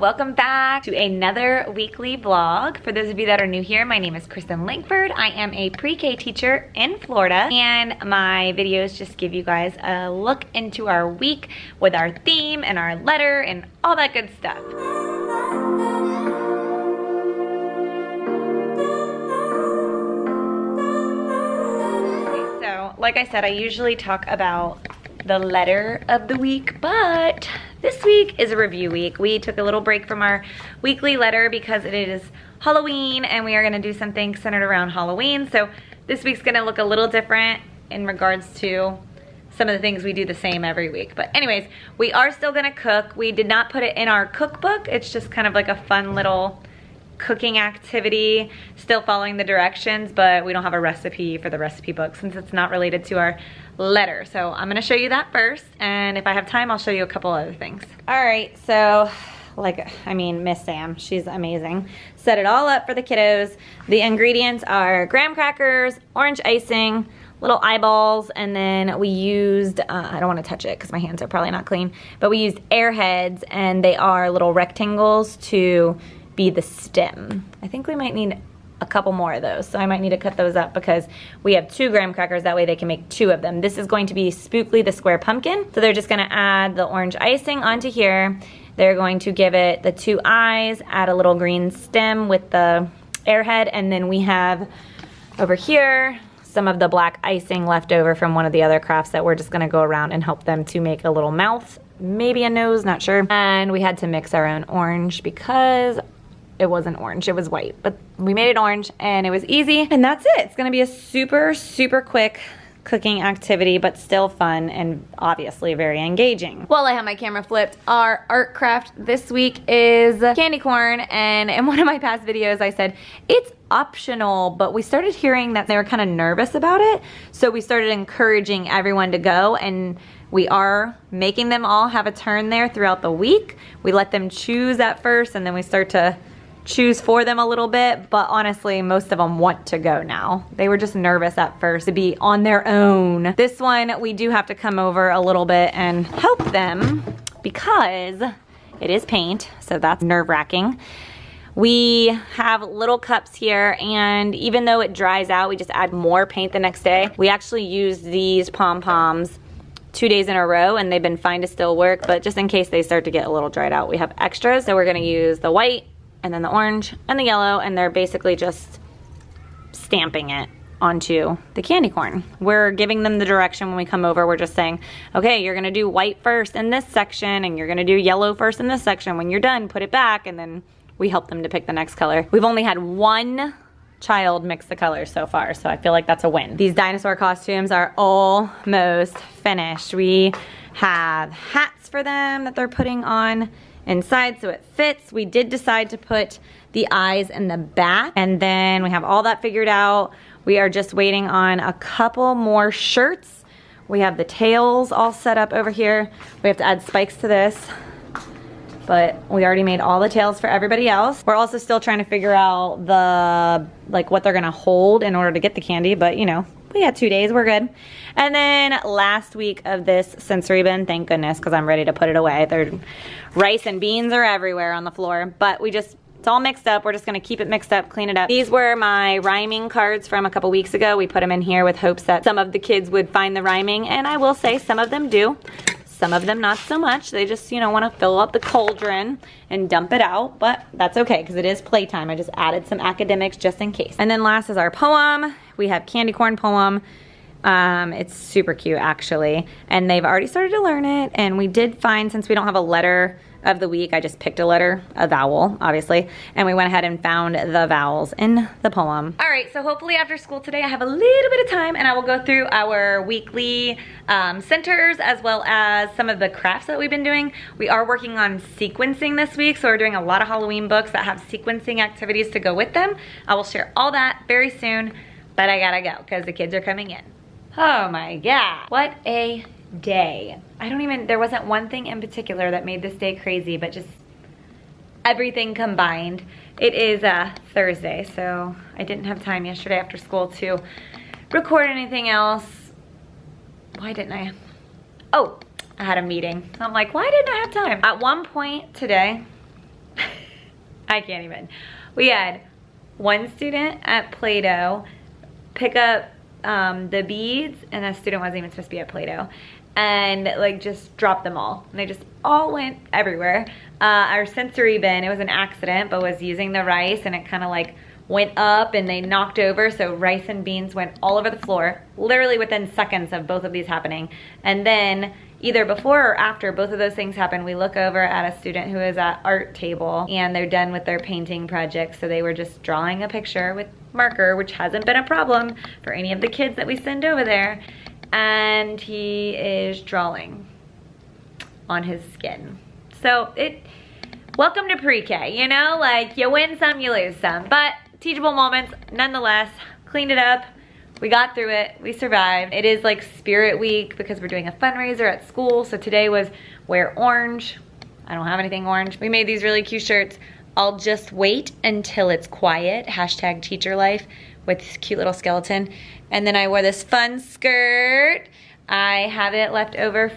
welcome back to another weekly vlog. For those of you that are new here, my name is Kristen Lankford. I am a pre-K teacher in Florida, and my videos just give you guys a look into our week with our theme and our letter and all that good stuff. Okay, so like I said, I usually talk about the letter of the week, but this week is a review week. We took a little break from our weekly letter because it is Halloween and we are gonna do something centered around Halloween. So this week's gonna look a little different in regards to some of the things we do the same every week. But anyways, we are still gonna cook. We did not put it in our cookbook. It's just kind of like a fun little cooking activity, still following the directions, but we don't have a recipe for the recipe book since it's not related to our letter. So I'm gonna show you that first, and if I have time, I'll show you a couple other things. All right, so Miss Sam, she's amazing. Set it all up for the kiddos. The ingredients are graham crackers, orange icing, little eyeballs, and then we used, I don't wanna touch it because my hands are probably not clean, but we used airheads, and they are little rectangles to be the stem. I think we might need a couple more of those, so I might need to cut those up because we have 2 graham crackers, that way they can make 2 of them. This is going to be Spookly the square pumpkin, so they're just gonna add the orange icing onto here. They're going to give it the 2 eyes, add a little green stem with the airhead, and then we have over here some of the black icing left over from one of the other crafts that we're just gonna go around and help them to make a little mouth, maybe a nose, not sure. And we had to mix our own orange because it wasn't orange, it was white, but we made it orange and it was easy, and that's it. It's gonna be a super, super quick cooking activity, but still fun and obviously very engaging. While I have my camera flipped, our art craft this week is candy corn, and in one of my past videos I said it's optional, but we started hearing that they were kind of nervous about it, so we started encouraging everyone to go, and we are making them all have a turn there throughout the week. We let them choose at first, and then we start to choose for them a little bit, but honestly, most of them want to go now. They were just nervous at first to be on their own. This one, we do have to come over a little bit and help them because it is paint, so that's nerve-wracking. We have little cups here, and even though it dries out, we just add more paint the next day. We actually used these pom-poms 2 days in a row, and they've been fine to still work, but just in case they start to get a little dried out, we have extras. So we're gonna use the white, and then the orange and the yellow, and they're basically just stamping it onto the candy corn. We're giving them the direction when we come over. We're just saying, okay, you're gonna do white first in this section, and you're gonna do yellow first in this section. When you're done, put it back, and then we help them to pick the next color. We've only had 1 child mix the colors so far, so I feel like that's a win. These dinosaur costumes are almost finished. We have hats for them that they're putting on inside so it fits. We did decide to put the eyes in the back, and then we have all that figured out. We are just waiting on a couple more shirts. We have the tails all set up over here. We have to add spikes to this, but we already made all the tails for everybody else. We're also still trying to figure out the, what they're gonna hold in order to get the candy, but you know, we had 2 days, we're good. And then last week of this sensory bin, thank goodness, because I'm ready to put it away. Rice and beans are everywhere on the floor, but it's all mixed up. We're just gonna keep it mixed up, clean it up. These were my rhyming cards from a couple weeks ago. We put them in here with hopes that some of the kids would find the rhyming, and I will say some of them do. Some of them not so much. They just, wanna fill up the cauldron and dump it out, but that's okay because it is playtime. I just added some academics just in case. And then last is our poem. We have candy corn poem. It's super cute actually, and they've already started to learn it, and we did find, since we don't have a letter of the week, I just picked a letter, a vowel, obviously, and we went ahead and found the vowels in the poem. All right, so hopefully after school today I have a little bit of time, and I will go through our weekly centers as well as some of the crafts that we've been doing. We are working on sequencing this week, so we're doing a lot of Halloween books that have sequencing activities to go with them. I will share all that very soon, but I gotta go because the kids are coming in. Oh my God, what a day. There wasn't one thing in particular that made this day crazy, but just everything combined. It is Thursday, so I didn't have time yesterday after school to record anything else. Why didn't I? Oh, I had a meeting. I'm like, why didn't I have time? At one point today, I can't even. We had one student at Play-Doh pick up the beads, and a student wasn't even supposed to be at Play-Doh, and like just dropped them all. And they just all went everywhere. Our sensory bin, it was an accident, but was using the rice, and it kind of like went up and they knocked over, so rice and beans went all over the floor, literally within seconds of both of these happening. And then either before or after both of those things happened, we look over at a student who is at art table, and they're done with their painting project, so they were just drawing a picture with marker, which hasn't been a problem for any of the kids that we send over there, and he is drawing on his skin. So welcome to pre-K, you know, like you win some, you lose some, but teachable moments nonetheless. Cleaned it up, we got through it, we survived. It is like Spirit Week because we're doing a fundraiser at school, so today was wear orange. I don't have anything orange. We made these really cute shirts. I'll just wait until it's quiet, hashtag teacher life, with this cute little skeleton. And then I wore this fun skirt. I have it leftover.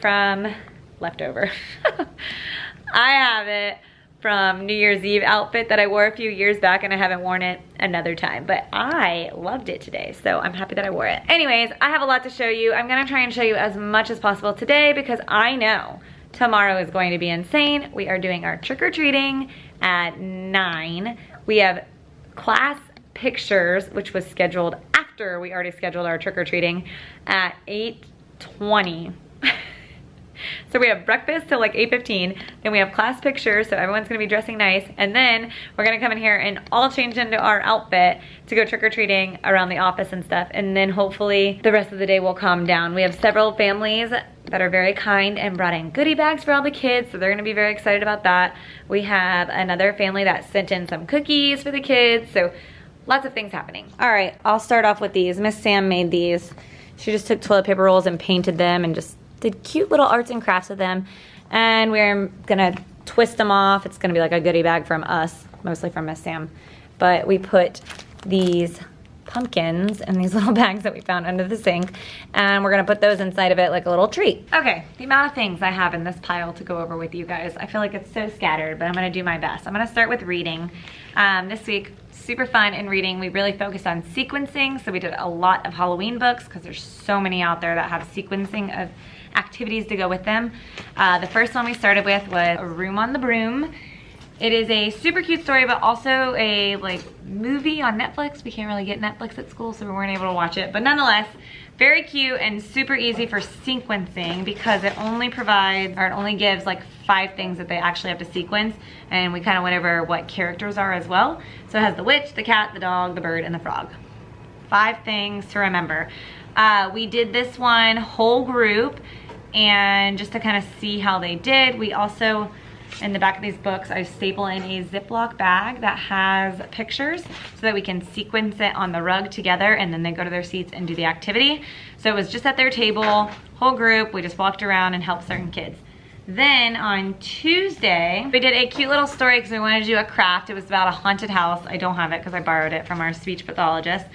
I have it from New Year's Eve outfit that I wore a few years back, and I haven't worn it another time, but I loved it today, so I'm happy that I wore it. Anyways, I have a lot to show you. I'm gonna try and show you as much as possible today because I know tomorrow is going to be insane. We are doing our trick-or-treating at 9. We have class pictures, which was scheduled after we already scheduled our trick-or-treating at 8:20. So we have breakfast till like 8:15, then we have class pictures, so everyone's gonna be dressing nice, and then we're gonna come in here and all change into our outfit to go trick-or-treating around the office and stuff, and then hopefully the rest of the day will calm down. We have several families that are very kind and brought in goodie bags for all the kids, so they're gonna be very excited about that. We have another family that sent in some cookies for the kids, so lots of things happening. All right, I'll start off with these. Miss Sam made these. She just took toilet paper rolls and painted them and just did cute little arts and crafts with them, and we're gonna twist them off. It's gonna be like a goodie bag from us, mostly from Miss Sam, but we put these pumpkins in these little bags that we found under the sink, and we're gonna put those inside of it like a little treat. Okay, the amount of things I have in this pile to go over with you guys, I feel like it's so scattered, but I'm gonna do my best. I'm gonna start with reading. This week, super fun in reading. We really focused on sequencing, so we did a lot of Halloween books because there's so many out there that have sequencing of activities to go with them. The first one we started with was A Room on the Broom. It is a super cute story, but also a like movie on Netflix. We can't really get Netflix at school, so we weren't able to watch it, but nonetheless, very cute and super easy for sequencing because it only provides, or it only gives like 5 things that they actually have to sequence, and we kind of went over what characters are as well. So it has the witch, the cat, the dog, the bird, and the frog. 5 things to remember. We did this one whole group, and just to kind of see how they did, we also, in the back of these books, I staple in a Ziploc bag that has pictures so that we can sequence it on the rug together, and then they go to their seats and do the activity. So it was just at their table, whole group, we just walked around and helped certain kids. Then on Tuesday, we did a cute little story because we wanted to do a craft. It was about a haunted house. I don't have it because I borrowed it from our speech pathologist.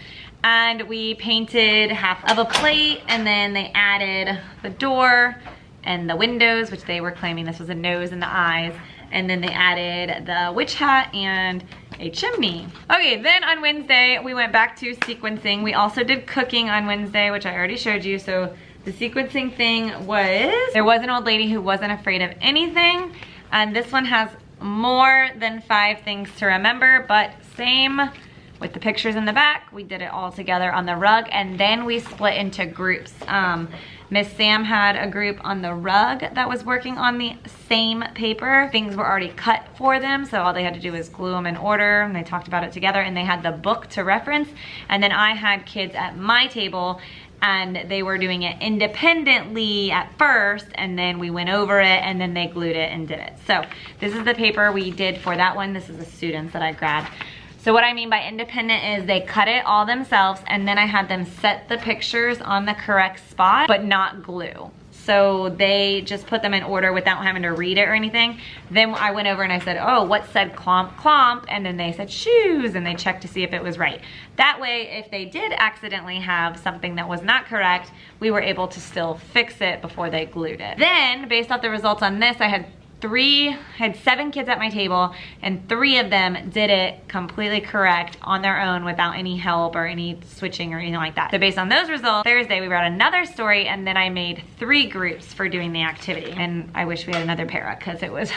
And we painted half of a plate, and then they added the door and the windows, which they were claiming this was a nose and the eyes. And then they added the witch hat and a chimney. Okay, then on Wednesday, we went back to sequencing. We also did cooking on Wednesday, which I already showed you. So the sequencing thing was, there was an old lady who wasn't afraid of anything. And this one has more than 5 things to remember, but same with the pictures in the back. We did it all together on the rug, and then we split into groups. Miss Sam had a group on the rug that was working on the same paper. Things were already cut for them, so all they had to do was glue them in order, and they talked about it together, and they had the book to reference. And then I had kids at my table, and they were doing it independently at first, and then we went over it, and then they glued it and did it. So this is the paper we did for that one. This is the students that I grabbed. So what I mean by independent is they cut it all themselves, and then I had them set the pictures on the correct spot, but not glue. So they just put them in order without having to read it or anything. Then I went over and I said, oh, what said clomp, clomp? And then they said shoes, and they checked to see if it was right. That way, if they did accidentally have something that was not correct, we were able to still fix it before they glued it. Then, based off the results on this, I had had 7 kids at my table, and 3 of them did it completely correct on their own without any help or any switching or anything like that. So based on those results, Thursday we wrote another story, and then I made 3 groups for doing the activity. And I wish we had another para because it was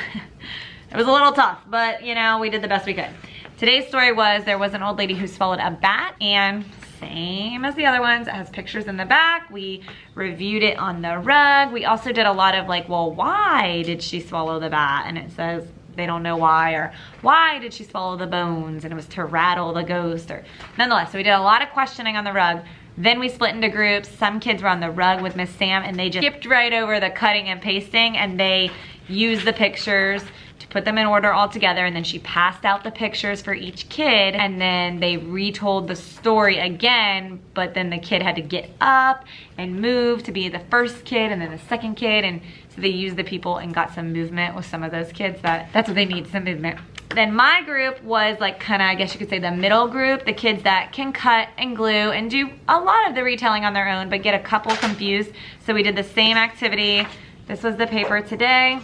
it was a little tough, but you know, we did the best we could. Today's story was there was an old lady who swallowed a bat, and same as the other ones, it has pictures in the back. We reviewed it on the rug. We also did a lot of like, well, why did she swallow the bat? And it says they don't know why, or why did she swallow the bones? And it was to rattle the ghost, or nonetheless. So we did a lot of questioning on the rug. Then we split into groups. Some kids were on the rug with Miss Sam, and they just skipped right over the cutting and pasting, and they used the pictures to put them in order all together, and then she passed out the pictures for each kid, and then they retold the story again, but then the kid had to get up and move to be the first kid and then the second kid, and so they used the people and got some movement with some of those kids. That's what they need, some movement. Then my group was like kind of, I guess you could say, the middle group, the kids that can cut and glue and do a lot of the retelling on their own, but get a couple confused. So we did the same activity. This was the paper today.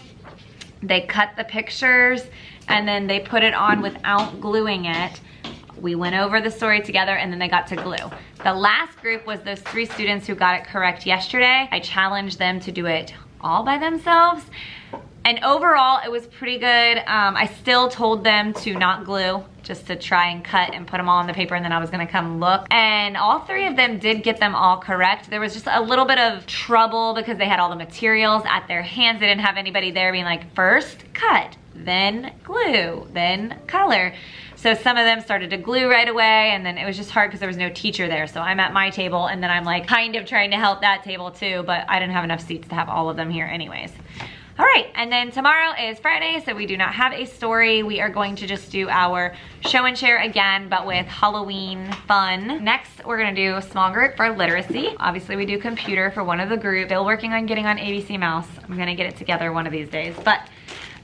They cut the pictures and then they put it on without gluing it. We went over the story together and then they got to glue. The last group was those 3 students who got it correct yesterday. I challenged them to do it all by themselves. And overall, it was pretty good. I still told them to not glue, just to try and cut and put them all on the paper, and then I was gonna come look. And all 3 of them did get them all correct. There was just a little bit of trouble because they had all the materials at their hands. They didn't have anybody there being like, first cut, then glue, then color. So some of them started to glue right away, and then it was just hard because there was no teacher there. So I'm at my table, and then I'm like kind of trying to help that table too, but I didn't have enough seats to have all of them here anyways. All right, and then tomorrow is Friday, so we do not have a story. We are going to just do our show and share again, but with Halloween fun. Next, we're gonna do a small group for literacy. Obviously, we do computer for one of the groups. Still working on getting on ABC Mouse. I'm gonna get it together one of these days. But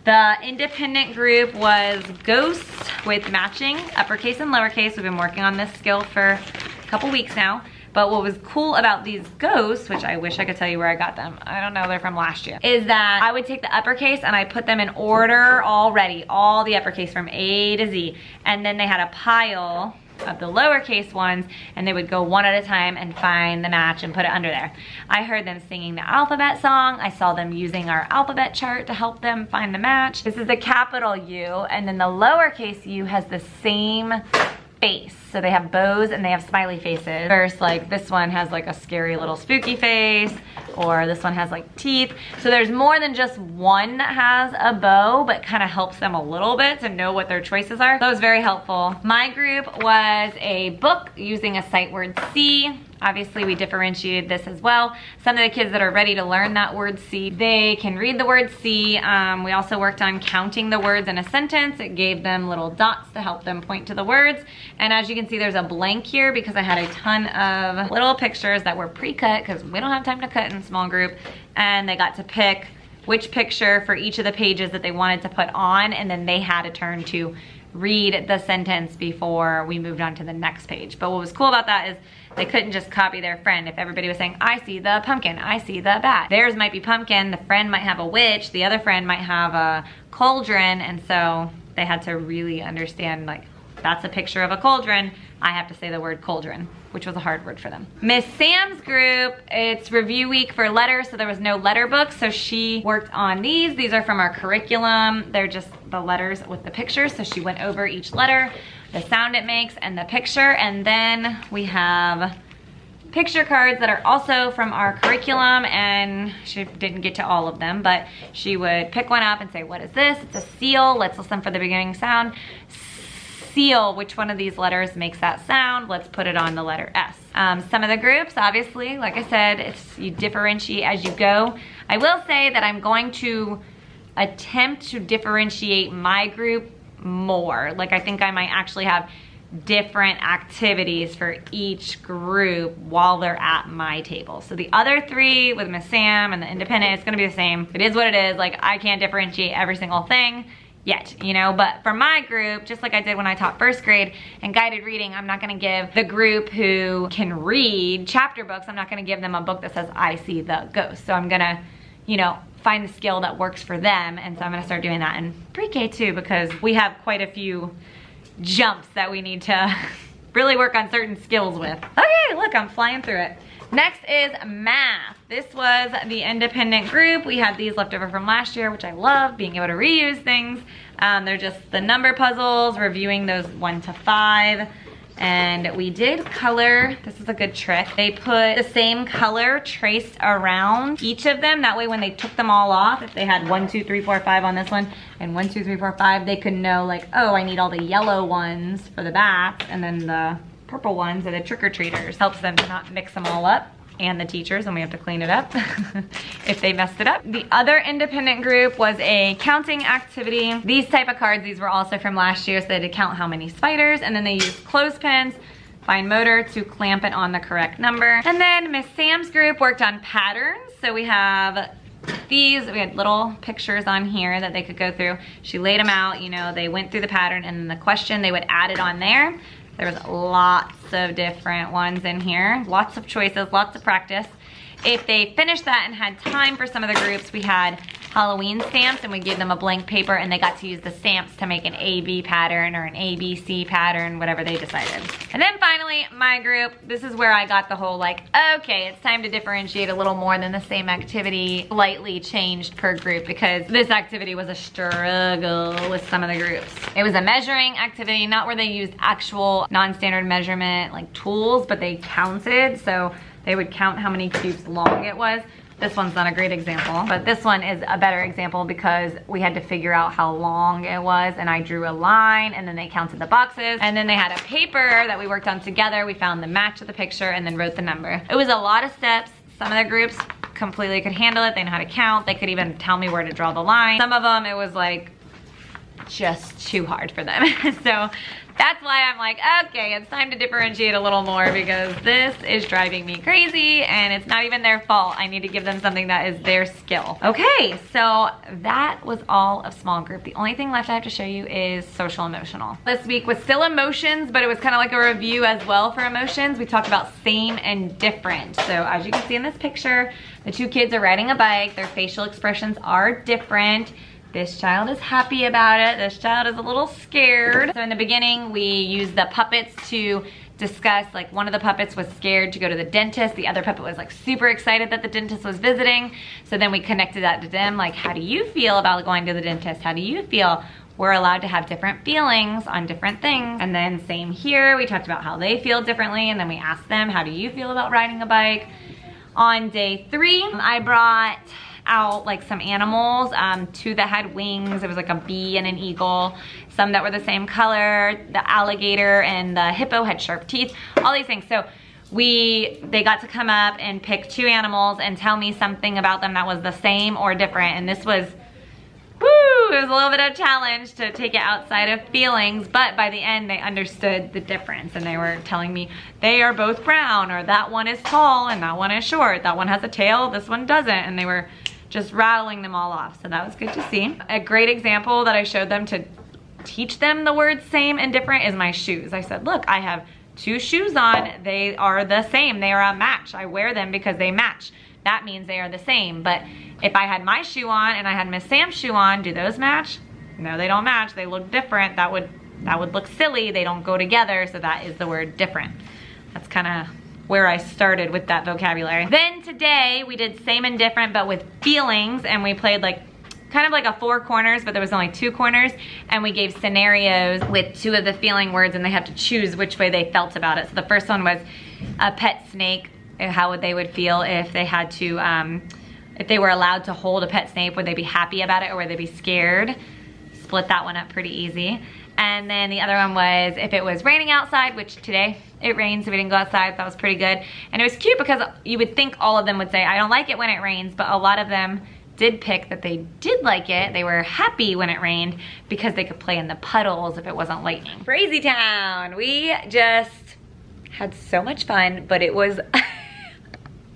the independent group was ghosts with matching uppercase and lowercase. We've been working on this skill for a couple weeks now. But what was cool about these ghosts, which I wish I could tell you where I got them, I don't know, they're from last year, is that I would take the uppercase and I put them in order already, all the uppercase from A to Z. And then they had a pile of the lowercase ones, and they would go one at a time and find the match and put it under there. I heard them singing the alphabet song. I saw them using our alphabet chart to help them find the match. This is a capital U, and then the lowercase u has the same face. So they have bows and they have smiley faces. First, like this one has like a scary little spooky face, or this one has like teeth. So there's more than just one that has a bow, but kind of helps them a little bit to know what their choices are. That was very helpful. My group was a book using a sight word C. Obviously, we differentiated this as well. Some of the kids that are ready to learn that word C, they can read the word C. We also worked on counting the words in a sentence. It gave them little dots to help them point to the words. And as you can see, there's a blank here because I had a ton of little pictures that were pre-cut because we don't have time to cut in small group. And they got to pick which picture for each of the pages that they wanted to put on, and then they had a turn to read the sentence before we moved on to the next page. But what was cool about that is they couldn't just copy their friend. If everybody was saying, I see the pumpkin, I see the bat. Theirs might be pumpkin, the friend might have a witch, the other friend might have a cauldron, and so they had to really understand, like, that's a picture of a cauldron, I have to say the word cauldron, which was a hard word for them. Miss Sam's group, it's review week for letters, so there was no letter book, so she worked on these. These are from our curriculum. They're just the letters with the pictures, so she went over each letter, the sound it makes, and the picture. And then we have picture cards that are also from our curriculum, and she didn't get to all of them, but she would pick one up and say, what is this? It's a seal. Let's listen for the beginning sound. Seal, which one of these letters makes that sound? Let's put it on the letter S. Some of the groups, obviously, like I said, it's you differentiate as you go. I will say that I'm going to attempt to differentiate my group more. Like, I think I might actually have different activities for each group while they're at my table. So the other 3 with Miss Sam and the independent, it's gonna be the same. It is what it is. Like, I can't differentiate every single thing yet, you know, but for my group, just like I did when I taught first grade and guided reading, I'm not gonna give the group who can read chapter books, I'm not gonna give them a book that says, I see the ghost. So I'm gonna, you know, find the skill that works for them. And so I'm gonna start doing that in pre-K too, because we have quite a few jumps that we need to really work on certain skills with. Okay, look, I'm flying through it. Next is math. This was the independent group. We had these left over from last year, which I love, being able to reuse things. They're just the number puzzles, reviewing those 1 to 5. And we did color. This is a good trick. They put the same color traced around each of them. That way when they took them all off, if they had 1, 2, 3, 4, 5 on this one, and 1, 2, 3, 4, 5, they could know like, oh, I need all the yellow ones for the back, and then the purple ones are the trick-or-treaters. Helps them to not mix them all up, and the teachers, and we have to clean it up if they messed it up. The other independent group was a counting activity. These type of cards, these were also from last year, so they had to count how many spiders, and then they used clothespins, fine motor to clamp it on the correct number. And then Miss Sam's group worked on patterns. So we have these, we had little pictures on here that they could go through. She laid them out, you know, they went through the pattern, and then the question, they would add it on there. There was lots of different ones in here, lots of choices, lots of practice. If they finished that and had time for some of the groups, we had Halloween stamps, and we gave them a blank paper, and they got to use the stamps to make an AB pattern or an ABC pattern, whatever they decided. And then finally, my group, this is where I got the whole like, okay, it's time to differentiate a little more than the same activity, slightly changed per group, because this activity was a struggle with some of the groups. It was a measuring activity, not where they used actual non-standard measurement like tools, but they counted. So they would count how many cubes long it was. This one's not a great example, but this one is a better example because we had to figure out how long it was, and I drew a line, and then they counted the boxes, and then they had a paper that we worked on together. We found the match of the picture and then wrote the number. It was a lot of steps. Some of the groups completely could handle it. They know how to count. They could even tell me where to draw the line. Some of them, it was like just too hard for them. So that's why I'm like, okay, it's time to differentiate a little more, because this is driving me crazy and it's not even their fault. I need to give them something that is their skill. Okay, so that was all of small group. The only thing left I have to show you is social emotional. This week was still emotions, but it was kind of like a review as well for emotions. We talked about same and different. So as you can see in this picture, the two kids are riding a bike. Their facial expressions are different. This child is happy about it. This child is a little scared. So in the beginning, we used the puppets to discuss, like one of the puppets was scared to go to the dentist. The other puppet was like super excited that the dentist was visiting. So then we connected that to them, like, how do you feel about going to the dentist? How do you feel? We're allowed to have different feelings on different things. And then same here, we talked about how they feel differently, and then we asked them, how do you feel about riding a bike? On day 3, I brought out like some animals, 2 that had wings. It was like a bee and an eagle. Some that were the same color. The alligator and the hippo had sharp teeth. All these things. So they got to come up and pick 2 animals and tell me something about them that was the same or different. And this was, it was a little bit of a challenge to take it outside of feelings, but by the end they understood the difference, and they were telling me they are both brown, or that one is tall and that one is short. That one has a tail, this one doesn't, and they were just rattling them all off. So that was good to see. A great example that I showed them to teach them the words same and different is my shoes. I said, look, I have 2 shoes on. They are the same. They are a match. I wear them because they match. That means they are the same. But if I had my shoe on and I had Miss Sam's shoe on, do those match? No, they don't match. They look different. That would look silly. They don't go together. So that is the word different. That's kind of where I started with that vocabulary. Then today we did same and different, but with feelings, and we played like kind of like a 4 corners, but there was only 2 corners, and we gave scenarios with 2 of the feeling words, and they had to choose which way they felt about it. So the first one was a pet snake. How they would feel if they had to, if they were allowed to hold a pet snake. Would they be happy about it, or would they be scared? Split that one up pretty easy. And then the other one was if it was raining outside, which today it rained, so we didn't go outside. So that was pretty good. And it was cute because you would think all of them would say, I don't like it when it rains, but a lot of them did pick that they did like it. They were happy when it rained because they could play in the puddles if it wasn't lightning. Crazy town. We just had so much fun, but it was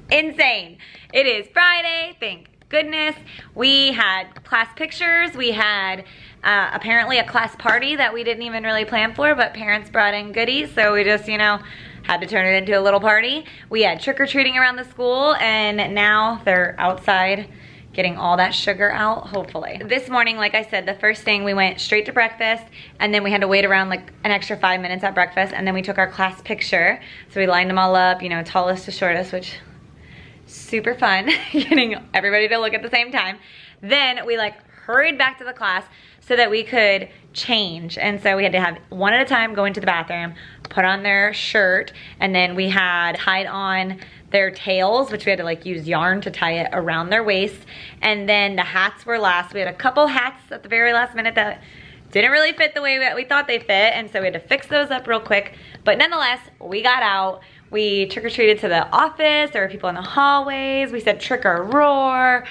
insane. It is Friday, thank goodness. We had class pictures. We had apparently a class party that we didn't even really plan for, but parents brought in goodies, so we just, you know, had to turn it into a little party. We had trick-or-treating around the school, and now they're outside getting all that sugar out, hopefully. This morning, like I said, the first thing, we went straight to breakfast, and then we had to wait around like an extra 5 minutes at breakfast, and then we took our class picture. So we lined them all up, you know, tallest to shortest, which super fun, getting everybody to look at the same time. Then we like hurried back to the class so that we could change. And so we had to have one at a time go into the bathroom, put on their shirt, and then we had tied on their tails, which we had to like use yarn to tie it around their waist. And then the hats were last. We had a couple hats at the very last minute that didn't really fit the way that we thought they fit, and so we had to fix those up real quick. But nonetheless, we got out. We trick-or-treated to the office. There were people in the hallways. We said trick or roar.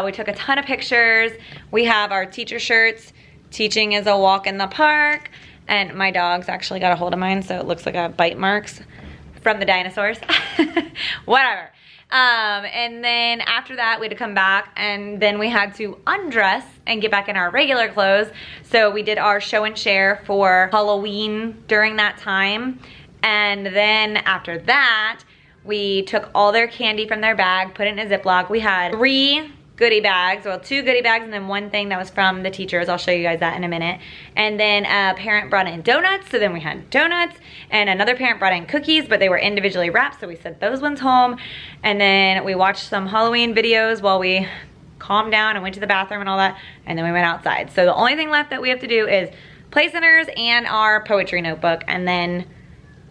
We took a ton of pictures. We have our teacher shirts. Teaching is a walk in the park. And my dog's actually got a hold of mine, so it looks like I have bite marks from the dinosaurs. Whatever. And then after that, we had to come back, and then we had to undress and get back in our regular clothes. So we did our show and share for Halloween during that time. And then after that, we took all their candy from their bag, put it in a Ziploc. We had 3 goodie bags, well, 2 goodie bags, and then 1 thing that was from the teachers. I'll show you guys that in a minute. And then a parent brought in donuts, so then we had donuts, and another parent brought in cookies, but they were individually wrapped, so we sent those ones home. And then we watched some Halloween videos while we calmed down and went to the bathroom and all that, and then we went outside. So the only thing left that we have to do is play centers and our poetry notebook, and then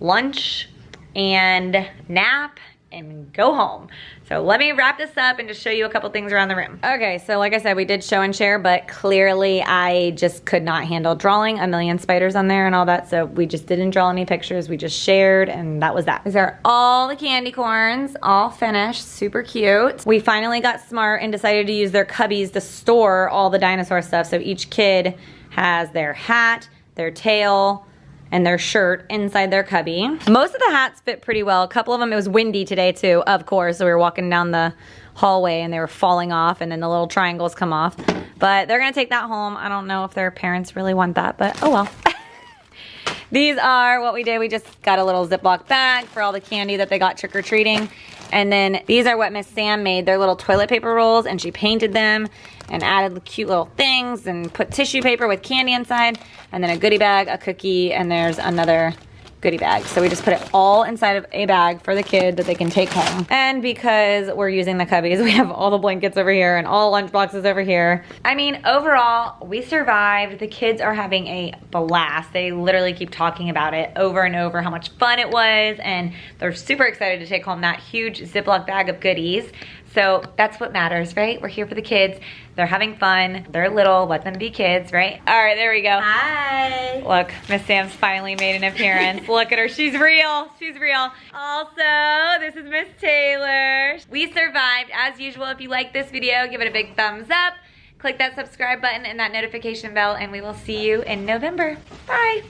lunch and nap and go home. So let me wrap this up and just show you a couple things around the room. Okay, so like I said, we did show and share, but clearly I just could not handle drawing a million spiders on there and all that, so we just didn't draw any pictures. We just shared, and that was that. These are all the candy corns, all finished, super cute. We finally got smart and decided to use their cubbies to store all the dinosaur stuff, so each kid has their hat, their tail, and their shirt inside their cubby. Most of the hats fit pretty well. A couple of them, it was windy today too, of course, so we were walking down the hallway and they were falling off, and then the little triangles come off. But they're gonna take that home. I don't know if their parents really want that, but oh well. These are what we did. We just got a little Ziploc bag for all the candy that they got trick-or-treating. And then these are what Miss Sam made. They're little toilet paper rolls, and she painted them and added the cute little things and put tissue paper with candy inside, and then a goodie bag, a cookie, and there's another goodie bag. So we just put it all inside of a bag for the kid that they can take home. And because we're using the cubbies, we have all the blankets over here and all lunch boxes over here. I mean, overall, we survived. The kids are having a blast. They literally keep talking about it over and over, how much fun it was, and they're super excited to take home that huge Ziploc bag of goodies. So that's what matters, right? We're here for the kids. They're having fun. They're little. Let them be kids, right? All right, there we go. Hi. Look, Miss Sam's finally made an appearance. Look at her. She's real. She's real. Also, this is Miss Taylor. We survived. As usual, if you like this video, give it a big thumbs up. Click that subscribe button and that notification bell, and we will see you in November. Bye.